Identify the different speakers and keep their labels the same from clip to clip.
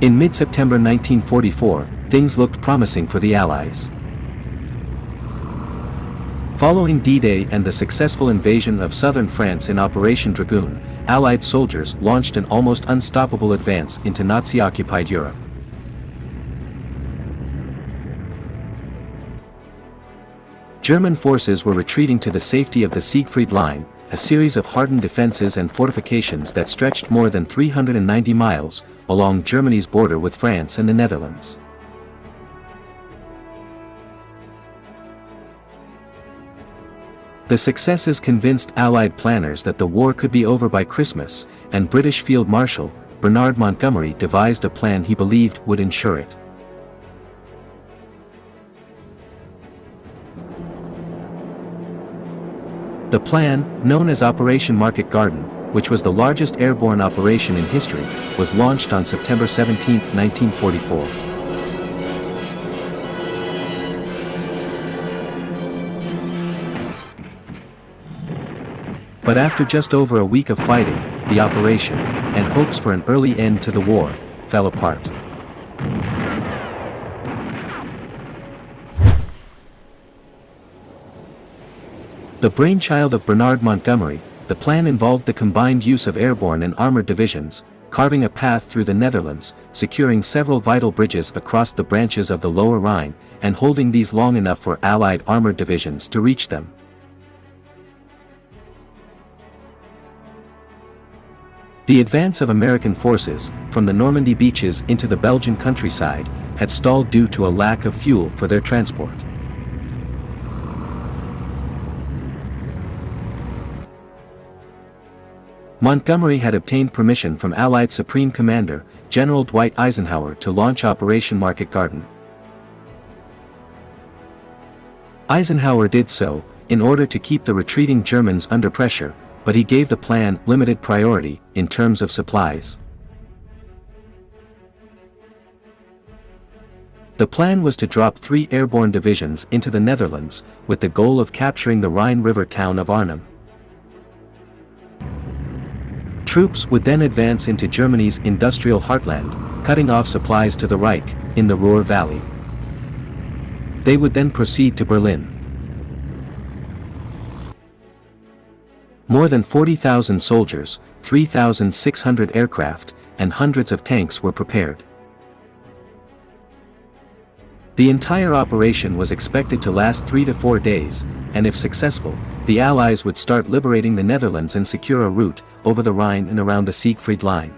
Speaker 1: In mid-September 1944, things looked promising for the Allies. Following D-Day and the successful invasion of southern France in Operation Dragoon, Allied soldiers launched an almost unstoppable advance into Nazi-occupied Europe. German forces were retreating to the safety of the Siegfried Line, a series of hardened defenses and fortifications that stretched more than 390 miles, along Germany's border with France and the Netherlands. The successes convinced Allied planners that the war could be over by Christmas, and British Field Marshal Bernard Montgomery devised a plan he believed would ensure it. The plan, known as Operation Market Garden, which was the largest airborne operation in history, was launched on September 17, 1944. But after just over a week of fighting, the operation, and hopes for an early end to the war, fell apart. The brainchild of Bernard Montgomery, the plan involved the combined use of airborne and armored divisions, carving a path through the Netherlands, securing several vital bridges across the branches of the Lower Rhine, and holding these long enough for Allied armored divisions to reach them. The advance of American forces, from the Normandy beaches into the Belgian countryside, had stalled due to a lack of fuel for their transport. Montgomery had obtained permission from Allied Supreme Commander, General Dwight Eisenhower, to launch Operation Market Garden. Eisenhower did so, in order to keep the retreating Germans under pressure, but he gave the plan limited priority, in terms of supplies. The plan was to drop 3 airborne divisions into the Netherlands, with the goal of capturing the Rhine River town of Arnhem. Troops would then advance into Germany's industrial heartland, cutting off supplies to the Reich, in the Ruhr Valley. They would then proceed to Berlin. More than 40,000 soldiers, 3,600 aircraft, and hundreds of tanks were prepared. The entire operation was expected to last 3 to 4 days, and if successful, the Allies would start liberating the Netherlands and secure a route over the Rhine and around the Siegfried Line.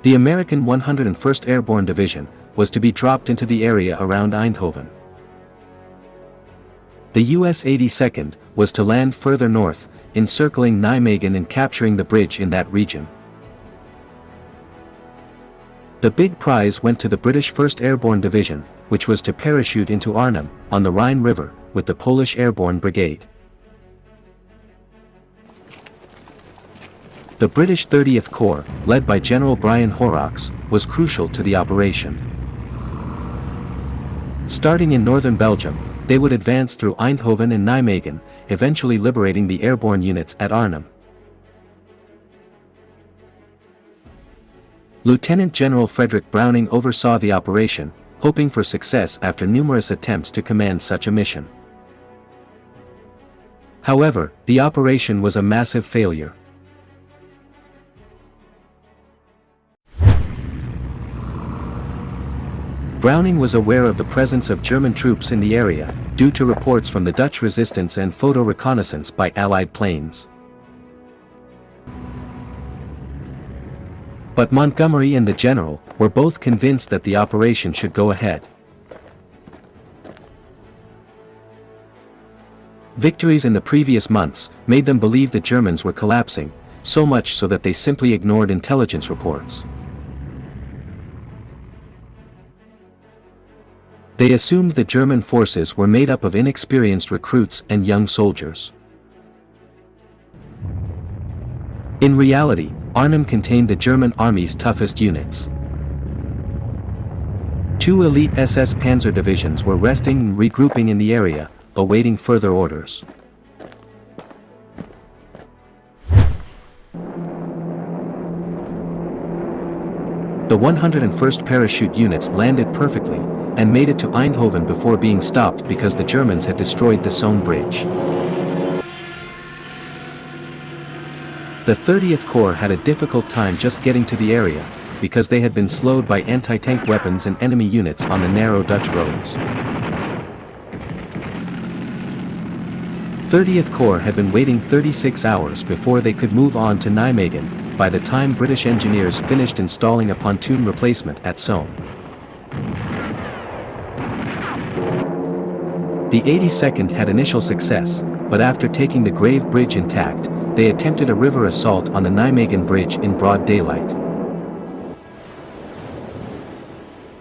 Speaker 1: The American 101st Airborne Division was to be dropped into the area around Eindhoven. The US 82nd was to land further north, encircling Nijmegen and capturing the bridge in that region. The big prize went to the British 1st Airborne Division, which was to parachute into Arnhem, on the Rhine River, with the Polish Airborne Brigade. The British 30th Corps, led by General Brian Horrocks, was crucial to the operation. Starting in northern Belgium, they would advance through Eindhoven and Nijmegen, eventually liberating the airborne units at Arnhem. Lieutenant General Frederick Browning oversaw the operation, hoping for success after numerous attempts to command such a mission. However, the operation was a massive failure. Browning was aware of the presence of German troops in the area, due to reports from the Dutch resistance and photo reconnaissance by Allied planes. But Montgomery and the general were both convinced that the operation should go ahead. Victories in the previous months made them believe the Germans were collapsing, so much so that they simply ignored intelligence reports. They assumed the German forces were made up of inexperienced recruits and young soldiers. In reality, Arnhem contained the German army's toughest units. 2 elite SS Panzer divisions were resting and regrouping in the area, awaiting further orders. The 101st Parachute units landed perfectly, and made it to Eindhoven before being stopped because the Germans had destroyed the Somme bridge. The 30th Corps had a difficult time just getting to the area, because they had been slowed by anti-tank weapons and enemy units on the narrow Dutch roads. 30th Corps had been waiting 36 hours before they could move on to Nijmegen, by the time British engineers finished installing a pontoon replacement at Somme. The 82nd had initial success, but after taking the Grave Bridge intact, they attempted a river assault on the Nijmegen Bridge in broad daylight.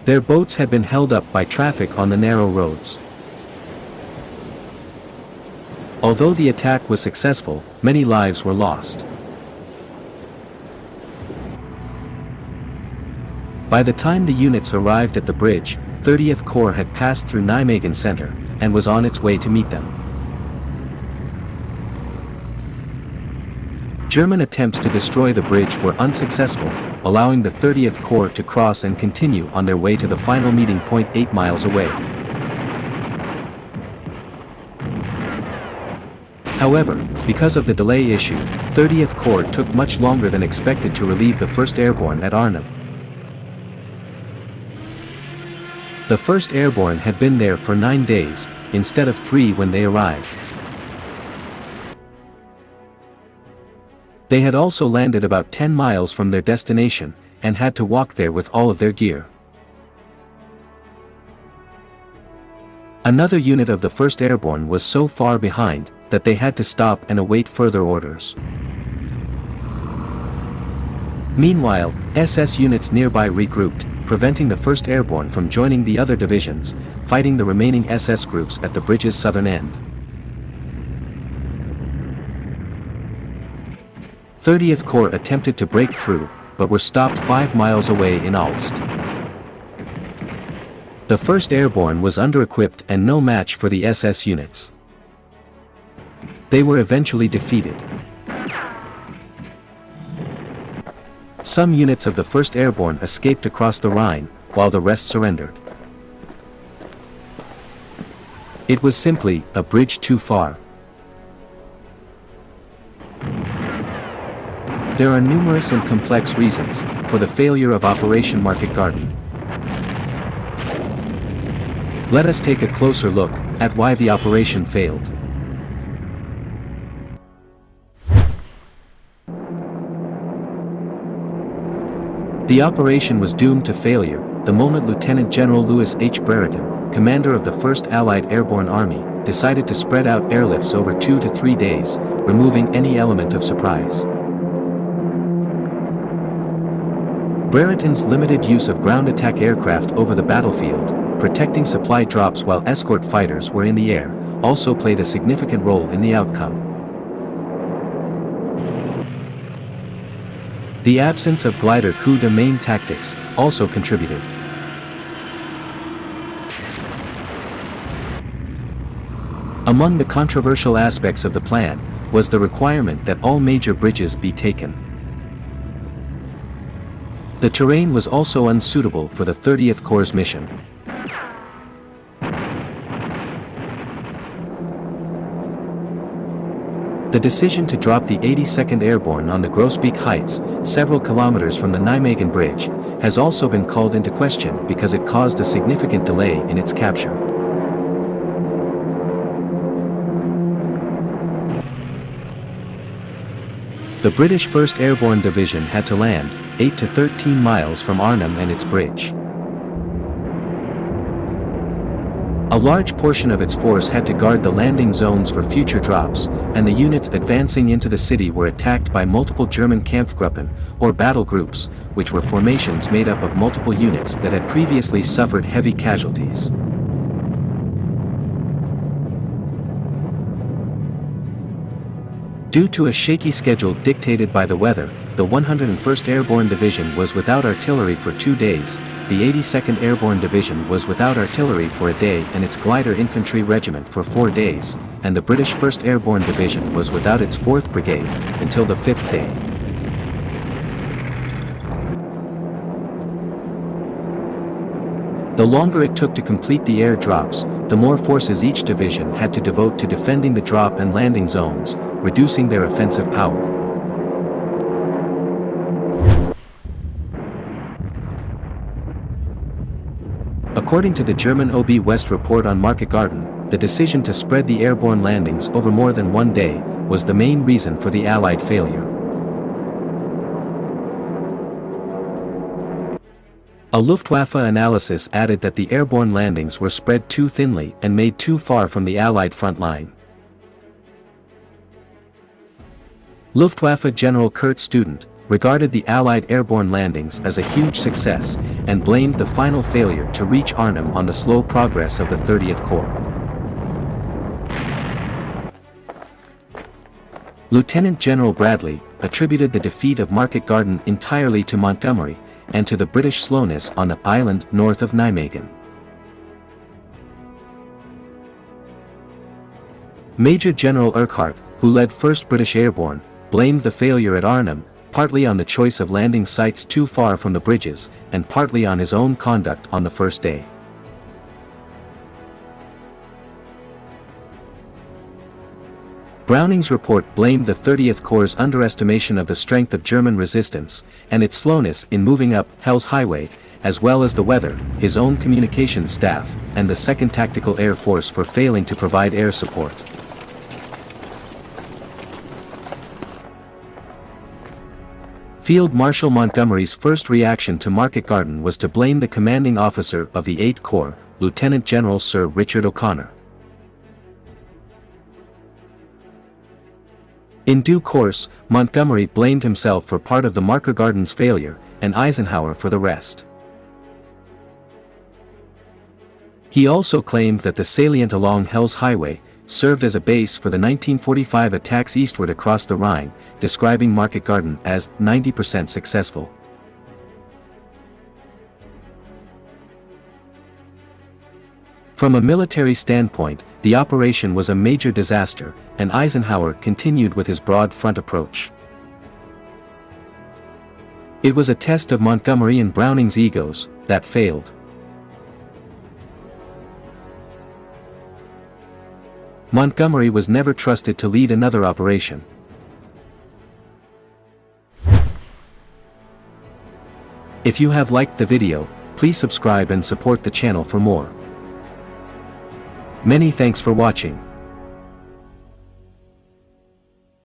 Speaker 1: Their boats had been held up by traffic on the narrow roads. Although the attack was successful, many lives were lost. By the time the units arrived at the bridge, 30th Corps had passed through Nijmegen Center, and was on its way to meet them. German attempts to destroy the bridge were unsuccessful, allowing the 30th Corps to cross and continue on their way to the final meeting point 8 miles away. However, because of the delay issue, 30th Corps took much longer than expected to relieve the 1st Airborne at Arnhem. The 1st Airborne had been there for 9 days, instead of 3 when they arrived. They had also landed about 10 miles from their destination, and had to walk there with all of their gear. Another unit of the 1st Airborne was so far behind, that they had to stop and await further orders. Meanwhile, SS units nearby regrouped, preventing the 1st Airborne from joining the other divisions, fighting the remaining SS groups at the bridge's southern end. 30th Corps attempted to break through, but were stopped 5 miles away in Aalst. The 1st Airborne was under-equipped and no match for the SS units. They were eventually defeated. Some units of the 1st Airborne escaped across the Rhine, while the rest surrendered. It was simply a bridge too far. There are numerous and complex reasons for the failure of Operation Market Garden. Let us take a closer look at why the operation failed. The operation was doomed to failure the moment Lieutenant General Louis H. Brereton, commander of the 1st Allied Airborne Army, decided to spread out airlifts over 2 to 3 days, removing any element of surprise. Brereton's limited use of ground attack aircraft over the battlefield, protecting supply drops while escort fighters were in the air, also played a significant role in the outcome. The absence of glider coup de main tactics also contributed. Among the controversial aspects of the plan was the requirement that all major bridges be taken. The terrain was also unsuitable for the 30th Corps' mission. The decision to drop the 82nd Airborne on the Groesbeek Heights, several kilometers from the Nijmegen Bridge, has also been called into question because it caused a significant delay in its capture. The British 1st Airborne Division had to land 8 to 13 miles from Arnhem and its bridge. A large portion of its force had to guard the landing zones for future drops, and the units advancing into the city were attacked by multiple German Kampfgruppen, or battle groups, which were formations made up of multiple units that had previously suffered heavy casualties. Due to a shaky schedule dictated by the weather, the 101st Airborne Division was without artillery for 2 days, the 82nd Airborne Division was without artillery for a day and its glider infantry regiment for 4 days, and the British 1st Airborne Division was without its 4th Brigade until the 5th day. The longer it took to complete the air drops, the more forces each division had to devote to defending the drop and landing zones, reducing their offensive power. According to the German OB West report on Market Garden, the decision to spread the airborne landings over more than one day was the main reason for the Allied failure. A Luftwaffe analysis added that the airborne landings were spread too thinly and made too far from the Allied front line. Luftwaffe General Kurt Student regarded the Allied airborne landings as a huge success and blamed the final failure to reach Arnhem on the slow progress of the 30th Corps. Lieutenant General Bradley attributed the defeat of Market Garden entirely to Montgomery and to the British slowness on the island north of Nijmegen. Major General Urquhart, who led 1st British Airborne, blamed the failure at Arnhem partly on the choice of landing sites too far from the bridges, and partly on his own conduct on the first day. Browning's report blamed the 30th Corps' underestimation of the strength of German resistance, and its slowness in moving up Hell's Highway, as well as the weather, his own communications staff, and the 2nd Tactical Air Force for failing to provide air support. Field Marshal Montgomery's first reaction to Market Garden was to blame the commanding officer of the 8th Corps, Lieutenant General Sir Richard O'Connor. In due course, Montgomery blamed himself for part of the Market Garden's failure, and Eisenhower for the rest. He also claimed that the salient along Hell's Highway served as a base for the 1945 attacks eastward across the Rhine, describing Market Garden as 90% successful. From a military standpoint, the operation was a major disaster, and Eisenhower continued with his broad front approach. It was a test of Montgomery and Browning's egos that failed. Montgomery was never trusted to lead another operation. If you have liked the video, please subscribe and support the channel for more. Many thanks for watching.